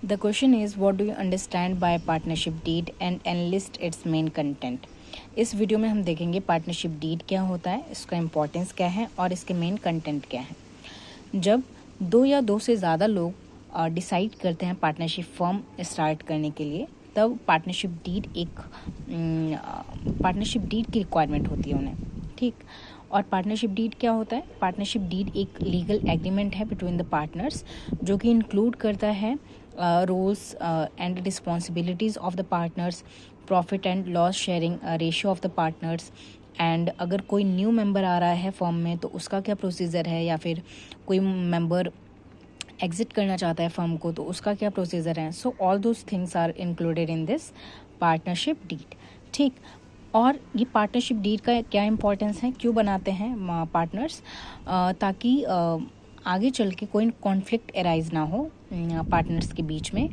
The question is, what do you understand by partnership deed and enlist its main content. इस video में हम देखेंगे partnership deed क्या होता है, इसका इम्पोर्टेंस क्या है और इसके मेन कंटेंट क्या है। जब दो या दो से ज़्यादा लोग डिसाइड करते हैं पार्टनरशिप फर्म स्टार्ट करने के लिए, तब पार्टनरशिप डीड की रिक्वायरमेंट होती है उन्हें, ठीक। और पार्टनरशिप डीड क्या होता है? पार्टनरशिप डीड एक लीगल एग्रीमेंट है बिटवीन द पार्टनर्स, जो कि इंक्लूड करता है roles and responsibilities of the partners, profit and loss sharing ratio of the partners, and अगर कोई न्यू मेंबर आ रहा है फर्म में तो उसका क्या प्रोसीजर है, या फिर कोई मेंबर एग्जिट करना चाहता है फर्म को तो उसका क्या प्रोसीजर है। So all those things are included in this partnership deed, ठीक। और ये पार्टनरशिप डीड का क्या इंपॉर्टेंस है, क्यों बनाते हैं पार्टनर्स, ताकि आगे चल के कोई कॉन्फ्लिक्ट एराइज ना हो पार्टनर्स के बीच में,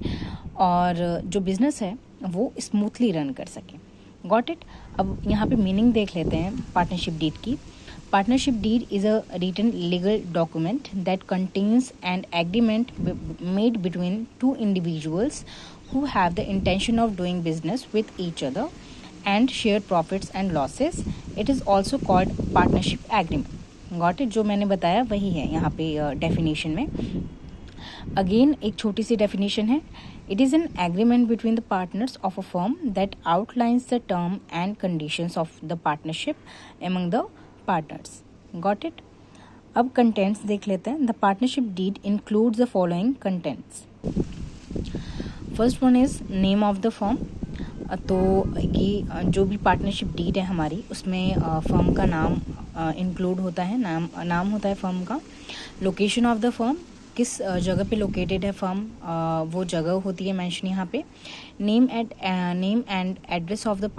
और जो बिजनेस है वो स्मूथली रन कर सके। Got it. अब यहाँ पे मीनिंग देख लेते हैं पार्टनरशिप डीड की। Partnership deed is a written legal document that contains an agreement made between two individuals who have the intention of doing business with each other and share profits and losses. It is also called partnership agreement. Got it? जो मैंने बताया वही है यहाँ पे definition में। Again एक छोटी सी definition है। It is an agreement between the partners of a firm that outlines the term and conditions of the partnership among the partners. Got it? अब contents देख लेते हैं। The partnership deed includes the following contents. First one is name of the firm. तो ये जो भी partnership deed है हमारी, उसमें फर्म का नाम इंक्लूड होता है, नाम होता है फर्म का। लोकेशन ऑफ द फर्म, किस जगह पे लोकेटेड है फर्म, वो जगह होती है मेंशन यहाँ पे। Name and address of the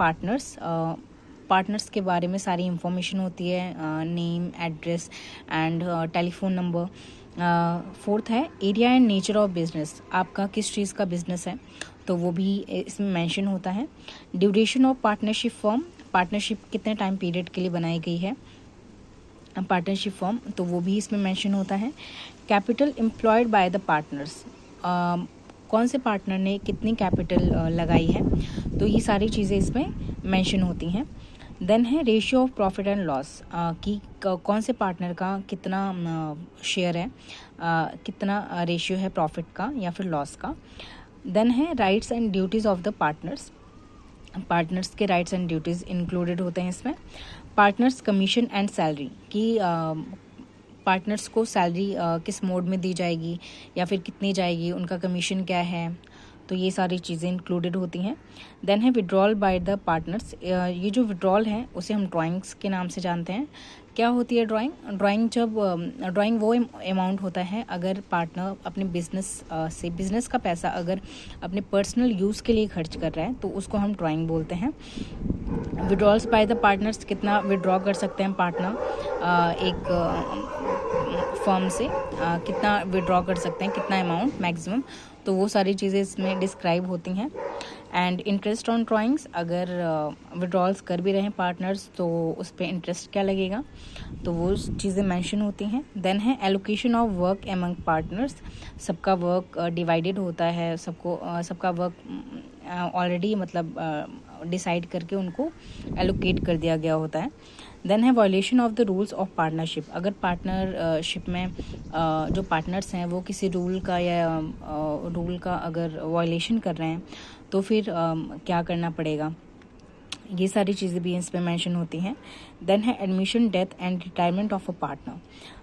partners के बारे में सारी इंफॉर्मेशन होती है, name, address and telephone number. Fourth है area and nature of business, आपका किस चीज़ का बिजनेस है तो वो भी इसमें मेंशन होता है। Duration of partnership firm, partnership कितने टाइम पीरियड के लिए बनाई गई है पार्टनरशिप फर्म, तो वो भी इसमें मेंशन होता है। Capital employed by the partners, कौन से पार्टनर ने कितनी कैपिटल लगाई है, तो ये सारी चीज़ें इसमें मेंशन होती हैं। देन है ratio of profit and loss, कि कौन से पार्टनर का कितना शेयर है, कितना रेशियो है प्रॉफिट का या फिर लॉस का। देन है rights and duties of the partners के राइट्स एंड ड्यूटीज़ इंक्लूडेड होते हैं इसमें। पार्टनर्स कमीशन एंड सैलरी, कि पार्टनर्स को सैलरी किस मोड में दी जाएगी या फिर कितनी जाएगी, उनका कमीशन क्या है, तो ये सारी चीज़ें इंक्लूडेड होती हैं। देन है विड्रॉल बाय द पार्टनर्स, ये जो विड्रॉल है उसे हम ड्राइंग्स के नाम से जानते हैं। क्या होती है ड्राइंग वो अमाउंट होता है अगर पार्टनर अपने बिजनेस का पैसा अगर अपने पर्सनल यूज़ के लिए खर्च कर रहा है तो उसको हम ड्राइंग बोलते हैं। विड्रॉल्स बाय द पार्टनर्स, कितना विड्रॉ कर सकते हैं पार्टनर एक फर्म से, कितना विड्रॉ कर सकते हैं, कितना अमाउंट मैक्सिमम, तो वो सारी चीज़ें इसमें डिस्क्राइब होती हैं। एंड इंटरेस्ट ऑन ड्राइंग्स, अगर विड्रॉल्स कर भी रहे हैं पार्टनर्स तो उस पर इंटरेस्ट क्या लगेगा, तो वो चीज़ें मेंशन होती हैं। देन है allocation of work among partners, सबका वर्क डिवाइडेड होता है, सबका वर्क ऑलरेडी मतलब डिसाइड करके उनको एलोकेट कर दिया गया होता है। देन है violation of the rules of partnership, अगर पार्टनरशिप में जो पार्टनर्स हैं वो किसी रूल का अगर वायलेशन कर रहे हैं तो फिर क्या करना पड़ेगा, ये सारी चीज़ें भी इस पर मेंशन होती हैं। देन है admission, death and retirement of a partner,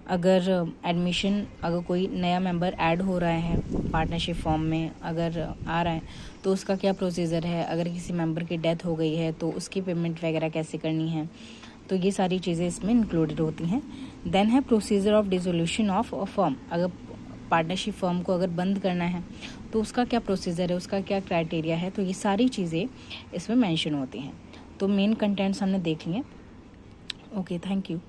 अगर कोई नया मेंबर ऐड हो रहा है पार्टनरशिप फॉर्म में अगर आ रहा है तो उसका क्या प्रोसीजर है, अगर किसी मेंबर की डेथ हो गई है तो उसकी पेमेंट वगैरह कैसे करनी है, तो ये सारी चीज़ें इसमें इंक्लूडेड होती हैं। देन है procedure of dissolution of a firm, अगर पार्टनरशिप फर्म को अगर बंद करना है तो उसका क्या प्रोसीजर है, उसका क्या क्राइटेरिया है, तो ये सारी चीज़ें इसमें मेंशन होती हैं। तो मेन कंटेंट्स हमने देख लिए। Okay, thank you.